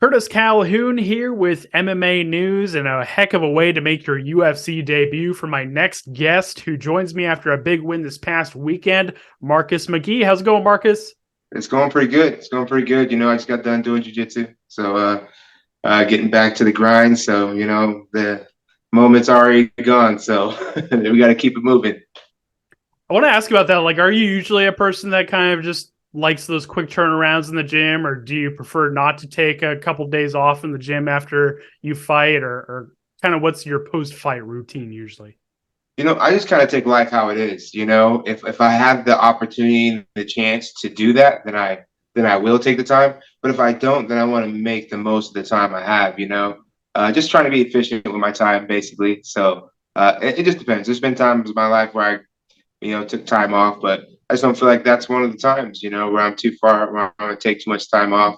Curtis Calhoun here with MMA News, and a heck of a way to make your UFC debut for my next guest who joins me after a big win this past weekend, Marcus McGhee. How's it going, Marcus? It's going pretty good. It's going pretty good. I just got done doing jiu-jitsu. So getting back to the grind. So, the moment's already gone. So we got to keep it moving. I want to ask about that. Like, are you usually a person that kind of just likes those quick turnarounds in the gym, or do you prefer not to take a couple days off in the gym after you fight, or kind of what's your post-fight routine usually? I just kind of take life how it is. If I have the opportunity and the chance to do that, then I will take the time. But if I don't, then I want to make the most of the time I have. Just trying to be efficient with my time, basically. So it just depends. There's been times in my life where I took time off, but I just don't feel like that's one of the times, where I'm too far, where I'm going to take too much time off.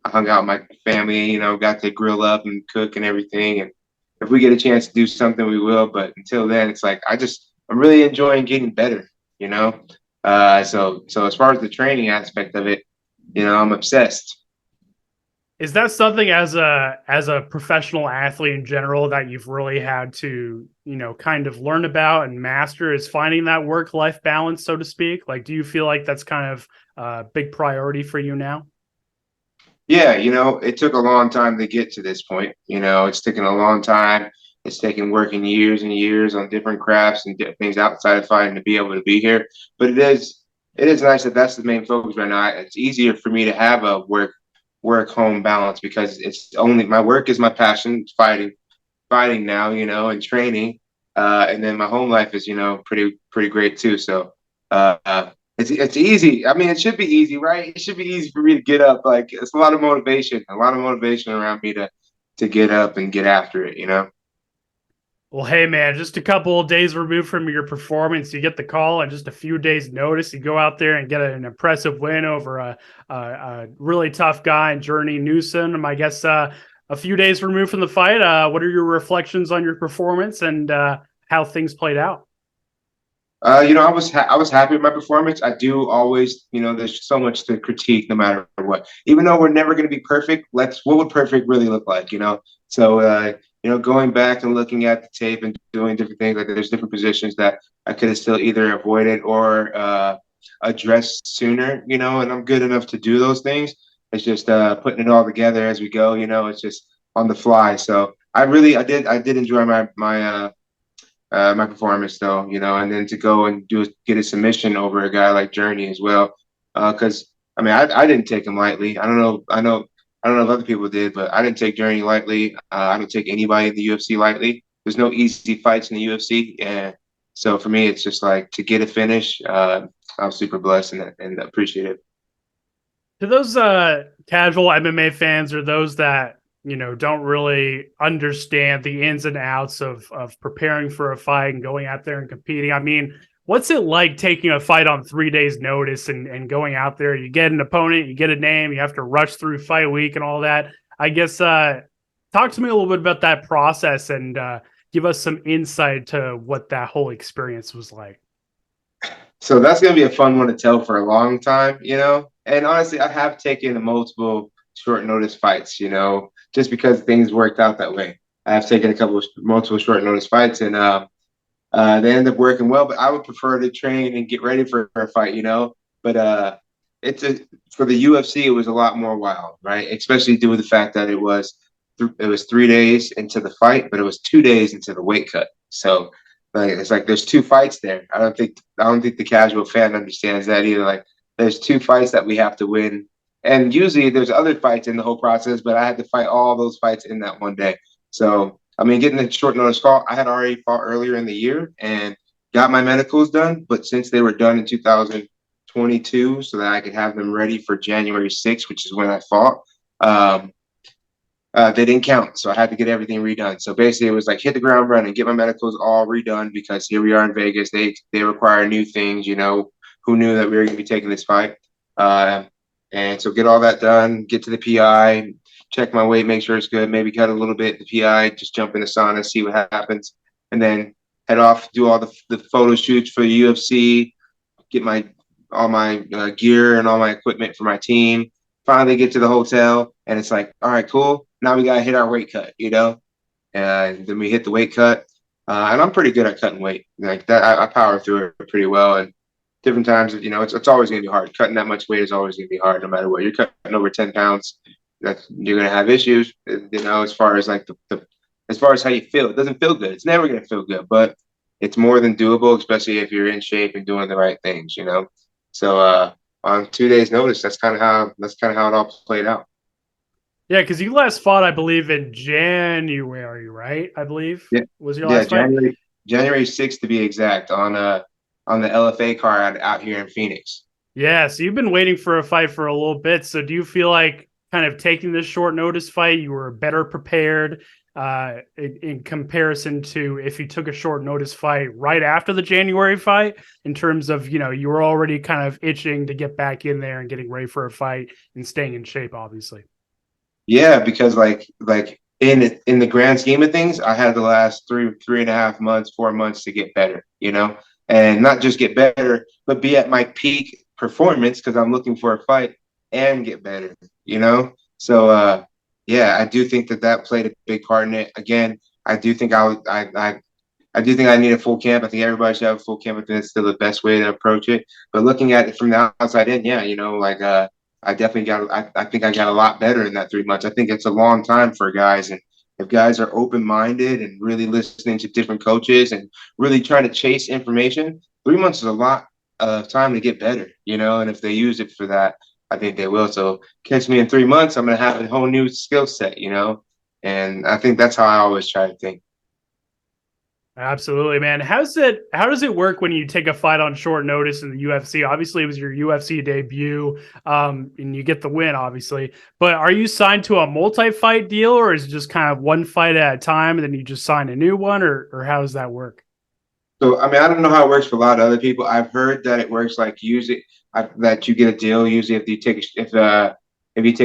I hung out with my family, got to grill up and cook and everything. And if we get a chance to do something, we will. But until then, it's like I'm really enjoying getting better. So as far as the training aspect of it, I'm obsessed. Is that something as a professional athlete in general that you've really had to, kind of learn about and master, is finding that work-life balance, so to speak? Like, do you feel like that's kind of a big priority for you now? Yeah, it took a long time to get to this point. It's taken a long time. It's taken working years and years on different crafts and things outside of fighting to be able to be here. But it is nice that that's the main focus right now. It's easier for me to have a work home balance because it's only my work is my passion, fighting now, and training. And then my home life is pretty great too. So it's easy. I mean, it should be easy, right? It should be easy for me to get up. Like it's a lot of motivation around me to get up and get after it. Well, hey man, just a couple of days removed from your performance, you get the call, and just a few days' notice, you go out there and get an impressive win over a really tough guy in Journey Newsom. I guess a few days removed from the fight. What are your reflections on your performance and how things played out? I was happy with my performance. I do always, there's so much to critique no matter what. Even though we're never going to be perfect, what would perfect really look like? So going back and looking at the tape and doing different things, like there's different positions that I could have still either avoided or addressed sooner, and I'm good enough to do those things. It's just putting it all together as we go, it's just on the fly. So I did enjoy my performance though, and then to go and get a submission over a guy like Journey as well. Because I mean, I didn't take him lightly. I don't know if other people did, but I didn't take Journey lightly. I don't take anybody in the UFC lightly. There's no easy fights in the UFC, and so for me, it's just like to get a finish. I'm super blessed and appreciative. To those casual MMA fans, or those that don't really understand the ins and outs of preparing for a fight and going out there and competing, I mean, what's it like taking a fight on 3 days' notice and going out there? You get an opponent, you get a name, you have to rush through fight week and all that. I guess talk to me a little bit about that process and give us some insight to what that whole experience was like. So that's gonna be a fun one to tell for a long time. And honestly, I have taken multiple short notice fights, just because things worked out that way. I have taken a couple of multiple short notice fights, and they end up working well. But I would prefer to train and get ready for a fight. But it's a for the UFC, it was a lot more wild, right? Especially due to the fact that it was 3 days into the fight, but it was 2 days into the weight cut. So like it's like there's two fights there. I don't think the casual fan understands that either. Like there's two fights that we have to win. And usually there's other fights in the whole process, but I had to fight all those fights in that one day. So I mean, getting a short notice call, I had already fought earlier in the year and got my medicals done. But since they were done in 2022, so that I could have them ready for January 6th, which is when I fought, um, they didn't count. So I had to get everything redone. So basically, it was like hit the ground running, get my medicals all redone because here we are in Vegas. They require new things. Who knew that we were going to be taking this fight? Uh, and so get all that done, get to the PI, check my weight, make sure it's good, maybe cut a little bit, the PI, just jump in the sauna, see what happens, and then head off, do all the photo shoots for the UFC, get all my gear and all my equipment for my team, finally get to the hotel, and it's like, all right, cool. Now we gotta hit our weight cut, and then we hit the weight cut. And I'm pretty good at cutting weight. Like that, I power through it pretty well. And different times, it's always going to be hard. Cutting that much weight is always going to be hard, no matter what. You're cutting over 10 pounds, you're going to have issues. As far as like as far as how you feel, it doesn't feel good. It's never going to feel good, but it's more than doable, especially if you're in shape and doing the right things. So on 2 days' notice, that's kind of how it all played out. Yeah, because you last fought, I believe, in January, right? I believe Yeah, was your yeah, last fight. January 6th to be exact, on the LFA card out here in Phoenix. Yeah, so you've been waiting for a fight for a little bit. So do you feel like kind of taking this short notice fight, you were better prepared in comparison to if you took a short notice fight right after the January fight, in terms of, you were already kind of itching to get back in there and getting ready for a fight and staying in shape, obviously. Yeah, because like in the grand scheme of things, I had the last 3.5 months, 4 months to get better, and not just get better, but be at my peak performance because I'm looking for a fight and get better. So yeah, I do think that played a big part in it. Again, I do think I do think I need a full camp. I think everybody should have a full camp. I think it's still the best way to approach it. But looking at it from the outside in, yeah, like I definitely I think I got a lot better in that 3 months. I think it's a long time for guys. And if guys are open minded and really listening to different coaches and really trying to chase information, 3 months is a lot of time to get better, and if they use it for that, I think they will. So catch me in 3 months, I'm gonna have a whole new skill set. And I think that's how I always try to think. Absolutely, man. How does it work when you take a fight on short notice in the UFC? Obviously, it was your UFC debut, and you get the win, obviously. But are you signed to a multi-fight deal, or is it just kind of one fight at a time, and then you just sign a new one, or how does that work? So, I mean, I don't know how it works for a lot of other people. I've heard that it works like usually that you get a deal. Usually, if you take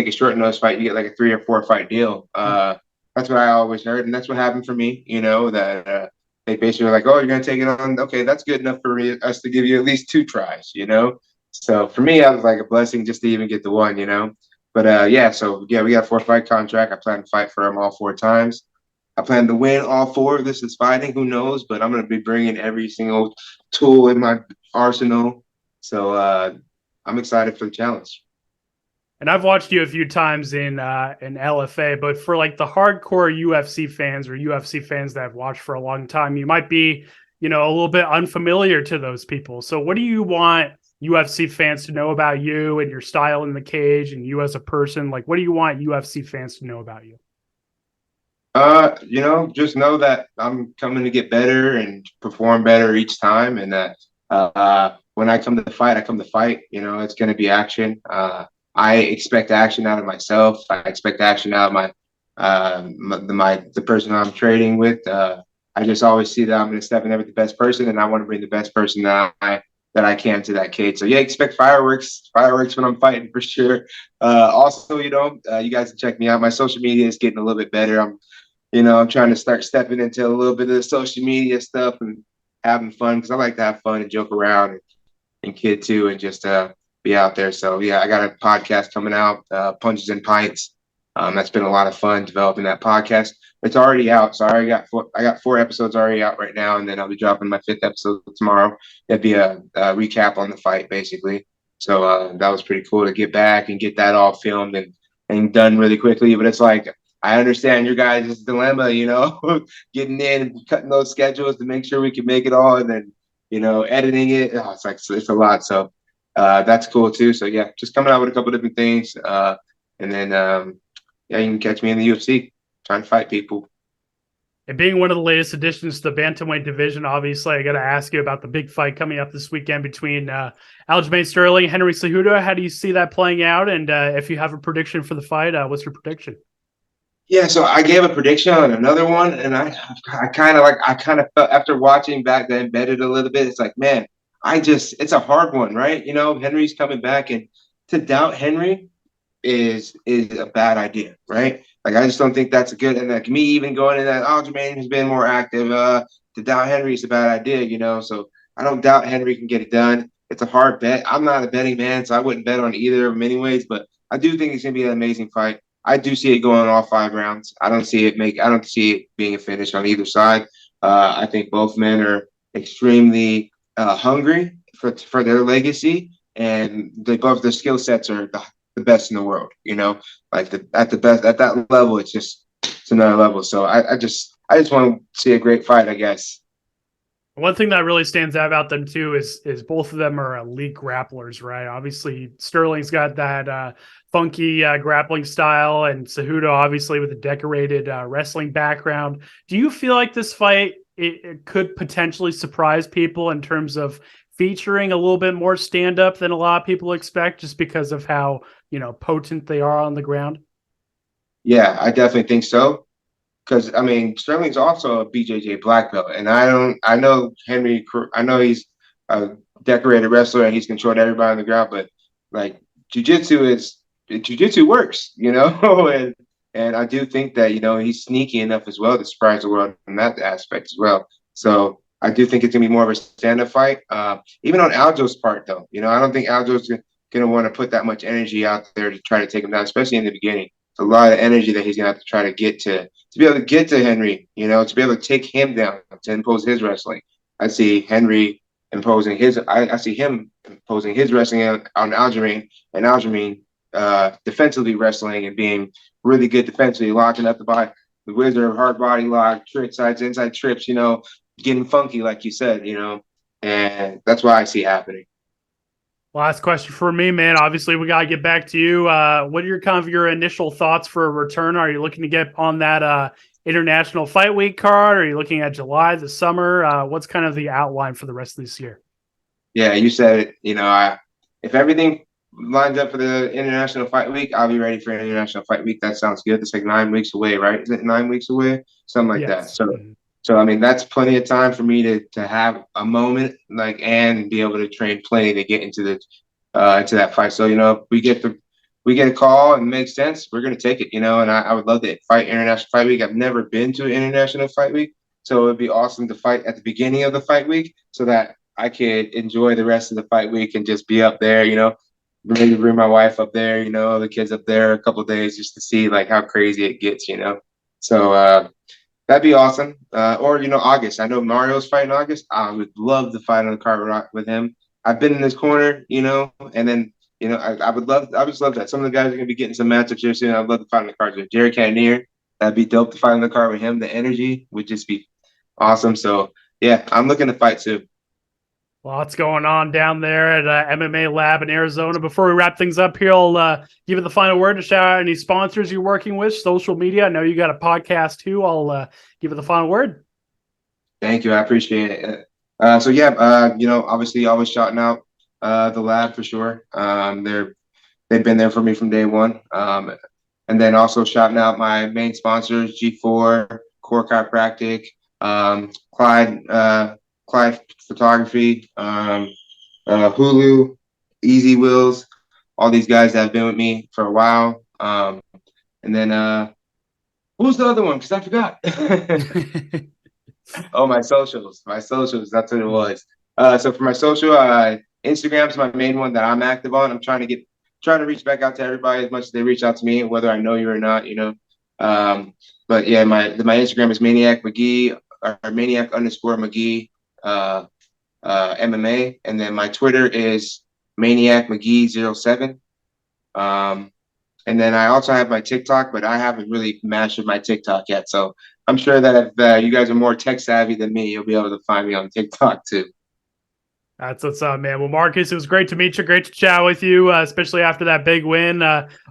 a short notice fight, you get like a 3 or 4 fight deal. That's what I always heard, and that's what happened for me. That they basically were like, "Oh, you're gonna take it on? Okay, that's good enough for us to give you at least 2 tries." So for me, that was like a blessing just to even get the one. But yeah, so yeah, we got a 4 fight contract. I plan to fight for him all 4 times. I plan to win all 4 of this is fighting. Who knows? But I'm going to be bringing every single tool in my arsenal. So I'm excited for the challenge. And I've watched you a few times in LFA, but for like the hardcore UFC fans or UFC fans that have watched for a long time, you might be, a little bit unfamiliar to those people. So what do you want UFC fans to know about you and your style in the cage and you as a person? Like, what do you want UFC fans to know about you? Just know that I'm coming to get better and perform better each time, and that when I come to fight, I come to fight. It's going to be action. I expect action out of myself. I expect action out of the person I'm trading with. I just always see that I'm going to step in there with the best person, and I want to bring the best person that I can to that cage. So yeah, expect fireworks when I'm fighting for sure. Also, you guys can check me out. My social media is getting a little bit better. I'm trying to start stepping into a little bit of the social media stuff and having fun because I like to have fun and joke around and kid too and just be out there. So yeah, I got a podcast coming out, Punches and Pints. That's been a lot of fun developing that podcast. It's already out, so I got 4 episodes already out right now, and then I'll be dropping my 5th episode tomorrow. That'd be a recap on the fight, basically. So that was pretty cool to get back and get that all filmed and done really quickly. But it's like I understand your guys' dilemma, getting in and cutting those schedules to make sure we can make it all, and then editing it. Oh, it's a lot. So that's cool too. So yeah, just coming out with a couple different things, and then yeah, you can catch me in the UFC trying to fight people. And being one of the latest additions to the bantamweight division, obviously, I got to ask you about the big fight coming up this weekend between Aljamain Sterling and Henry Cejudo. How do you see that playing out? And if you have a prediction for the fight, what's your prediction? Yeah, so I gave a prediction on another one, and I kind of felt after watching back then, embedded a little bit. It's like, man, it's a hard one, right? Henry's coming back, and to doubt Henry is a bad idea, right? Like I just don't think that's a good. And like me even going in that, oh, Jermaine has been more active. To doubt Henry is a bad idea. So I don't doubt Henry can get it done. It's a hard bet. I'm not a betting man, so I wouldn't bet on either of them anyways. But I do think it's gonna be an amazing fight. I do see it going all 5 rounds. I don't see it being a finish on either side. I think both men are extremely hungry for their legacy, and they both their skill sets are the best in the world. Like at the best at that level, it's another level. So I just want to see a great fight, I guess. One thing that really stands out about them too is both of them are elite grapplers, right? Obviously, Sterling's got that funky grappling style, and Cejudo obviously with a decorated wrestling background. Do you feel like this fight it could potentially surprise people in terms of featuring a little bit more stand up than a lot of people expect, just because of how potent they are on the ground? Yeah, I definitely think so. Because I mean, Sterling's also a BJJ black belt, and I know Henry. I know he's a decorated wrestler and he's controlled everybody on the ground, but like jujitsu works, and I do think that he's sneaky enough as well to surprise the world in that aspect as well. So I do think it's gonna be more of a stand-up fight. Even on Aljo's part, though, I don't think Aljo's gonna want to put that much energy out there to try to take him down, especially in the beginning. It's a lot of energy that he's gonna have to try to get to be able to get to Henry, to be able to take him down, to impose his wrestling. I see Henry I see him imposing his wrestling on Aljamain, and Aljamain defensively wrestling and being really good defensively, locking up the wizard, hard body lock, trick sides, inside trips, getting funky, like you said, and that's what I see happening. Last question for me, man. Obviously, we gotta get back to you. What are your initial thoughts for a return? Are you looking to get on that international fight week card? Are you looking at July, the summer? What's kind of the outline for the rest of this year? Yeah, you said it. If everything lines up for the International Fight Week, I'll be ready for International Fight Week. That sounds good. It's like 9 weeks away, right? Is it 9 weeks away? Something like that. Yes. So I mean, that's plenty of time for me to have a moment and be able to train plenty to get into that fight. So if we get a call and it makes sense, we're gonna take it. And I would love to fight International Fight Week. I've never been to an International Fight Week, so it'd be awesome to fight at the beginning of the fight week so that I could enjoy the rest of the fight week and just be up there. Maybe bring my wife up there. The kids up there a couple of days just to see like how crazy it gets. So that'd be awesome. Or August. I know Mario's fighting August. I would love to fight on the card with him. I've been in his corner, and then I would just love that. Some of the guys are gonna be getting some matchups here soon. I'd love to fight on the cards with Jerry Cannonier. That'd be dope to fight on the card with him. The energy would just be awesome. So yeah, I'm looking to fight too. Lots going on down there at MMA Lab in Arizona. Before we wrap things up here, I'll give it the final word to shout out any sponsors you're working with, social media. I know you got a podcast too. I'll give it the final word. Thank you. I appreciate it. So yeah, obviously always shouting out the lab for sure. They've been there for me from day one. And then also shouting out my main sponsors, G4, Core Chiropractic, Clyde Photography, Hulu, Easy Wheels, all these guys that have been with me for a while. And then who's the other one? Because I forgot. Oh, my socials. That's what it was. So for my social, Instagram's my main one that I'm active on. I'm trying to reach back out to everybody as much as they reach out to me, whether I know you or not, But yeah, my Instagram is Maniac McGhee or Maniac_McGhee MMA, and then my Twitter is Maniac McGhee 07. And then I also have my TikTok, but I haven't really mastered my TikTok yet. So I'm sure that if you guys are more tech savvy than me, you'll be able to find me on TikTok too. That's what's up, man. Well, Marcus, it was great to meet you. Great to chat with you, especially after that big win.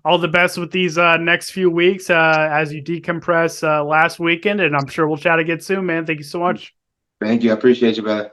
All the best with these next few weeks as you decompress last weekend, and I'm sure we'll chat again soon, man. Thank you so much. Thank you. I appreciate you, brother.